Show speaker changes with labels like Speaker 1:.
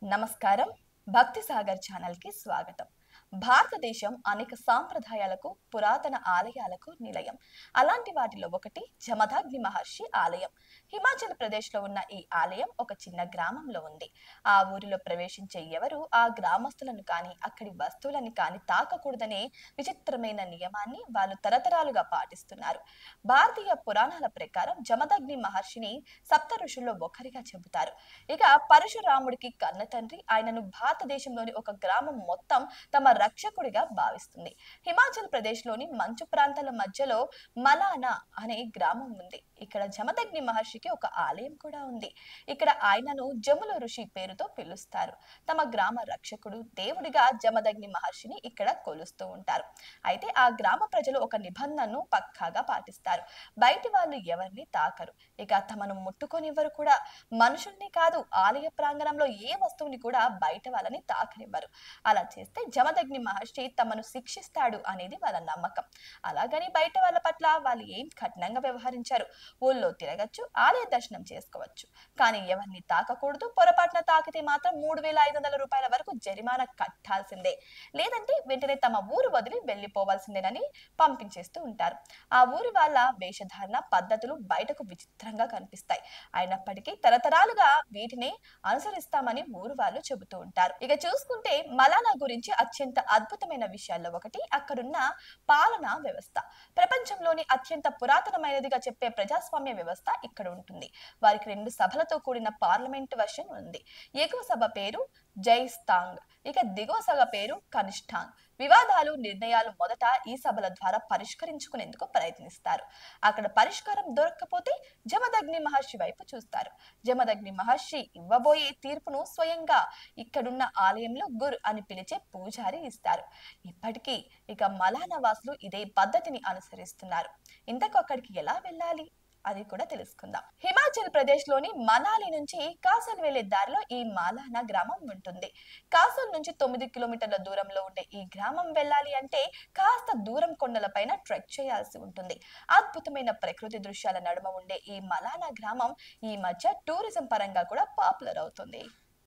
Speaker 1: నమస్కారం. భక్తి సాగర్ ఛానల్ కి స్వాగతం. భారతదేశం అనేక సాంప్రదాయాలకు, పురాతన ఆలయాలకు నిలయం. అలాంటి వాటిలో ఒకటి జమదగ్ని మహర్షి ఆలయం. హిమాచల్ ప్రదేశ్లో ఉన్న ఈ ఆలయం ఒక చిన్న గ్రామంలో ఉంది. ఆ ఊరిలో ప్రవేశించే ఎవరు ఆ గ్రామస్తులను కానీ, అక్కడి వస్తువులను కానీ తాకకూడదనే విచిత్రమైన నియమాన్ని వాళ్ళు తరతరాలుగా పాటిస్తున్నారు. భారతీయ పురాణాల ప్రకారం జమదగ్ని మహర్షిని సప్త ఋషుల్లో ఒకరిగా చెబుతారు. ఇక పరశురాముడికి కన్న తండ్రి. ఆయనను భారతదేశంలోని ఒక గ్రామం మొత్తం తమ రక్షకుడిగా భావిస్తుంది. హిమాచల్ ప్రదేశ్ లోని మంచు ప్రాంతాల మధ్యలో మలానా అనే గ్రామం ఉంది. ఇక్కడ జమదగ్ని మహర్షికి ఒక ఆలయం కూడా ఉంది. ఇక్కడ ఆయనను జముల ఋషి పేరుతో పిలుస్తారు. తమ గ్రామ రక్షకుడు, దేవుడిగా జమదగ్ని మహర్షిని ఇక్కడ కొలుస్తూ ఉంటారు. అయితే ఆ గ్రామ ప్రజలు ఒక నిబంధనను పక్కాగా పాటిస్తారు. బయటి వాళ్ళు ఎవరిని తాకరు. ఇక తమను ముట్టుకొనివ్వరు కూడా. మనుషుల్ని కాదు, ఆలయ ప్రాంగణంలో ఏ వస్తువుని కూడా బయట వాళ్ళని తాకనివ్వరు. అలా చేస్తే జమదగ్ని మహర్షి తమను శిక్షిస్తాడు అనేది వాళ్ళ నమ్మకం. అలాగని బయట వాళ్ళ పట్ల వాళ్ళు ఏం కఠినంగా వ్యవహరించారు. ఊళ్ళో తిరగచ్చు, ఆలయ దర్శనం చేసుకోవచ్చు, కానీ ఎవరిని తాకకూడదు. పొరపాటున తాకితే మాత్రం 3,500 రూపాయల వరకు జరిమానా కట్టాల్సిందే. లేదంటే వెంటనే తమ ఊరు వదిలి వెళ్లిపోవాల్సిందేనని పంపించేస్తూ ఉంటారు. ఆ ఊరి వాళ్ళ వేషధారణ, పద్ధతులు బయటకు విచిత్రంగా కనిపిస్తాయి. అయినప్పటికీ తరతరాలుగా వీటిని అనుసరిస్తామని ఊరు వాళ్ళు చెబుతూ ఉంటారు. ఇక చూసుకుంటే మలానా గురించి అత్యంత అద్భుతమైన విషయాల్లో ఒకటి అక్కడున్న పాలనా వ్యవస్థ. ప్రపంచంలోని అత్యంత పురాతనమైనదిగా చెప్పే ప్రజాస్వామ్య వ్యవస్థ ఇక్కడ ఉంటుంది. వారికి 2 సభలతో కూడిన పార్లమెంట్ వర్షన్ ఉంది. ఎగువ సభ పేరు జైస్తాంగ్, ఇక దిగువ సభ పేరు కనిష్టాంగ్. వివాదాలు, నిర్ణయాలు మొదట ఈ సభల ద్వారా పరిష్కరించుకునేందుకు ప్రయత్నిస్తారు. అక్కడ పరిష్కారం దొరక్కపోతే జమదగ్ని మహర్షి వైపు చూస్తారు. జమదగ్ని మహర్షి ఇవ్వబోయే తీర్పును స్వయంగా ఇక్కడున్న ఆలయంలో గుర్ అని పిలిచే పూజారి ఇస్తారు. ఇప్పటికీ ఇక మలానా వాసులు ఇదే పద్ధతిని అనుసరిస్తున్నారు. ఇంతకు అక్కడికి ఎలా వెళ్ళాలి అది కూడా తెలుసుకుందాం. హిమాచల్ ప్రదేశ్ లోని మనాలి నుంచి కాసల్ వెళ్లే దారిలో ఈ మాలానా గ్రామం ఉంటుంది. కాసల్ నుంచి 9 కిలోమీటర్ల దూరంలో ఉండే ఈ గ్రామం వెళ్ళాలి అంటే కాస్త దూరం కొండలపైన ట్రెక్ చేయాల్సి ఉంటుంది. అద్భుతమైన ప్రకృతి దృశ్యాల నడుమ ఉండే ఈ మలానా గ్రామం ఈ మధ్య టూరిజం పరంగా కూడా పాపులర్ అవుతుంది.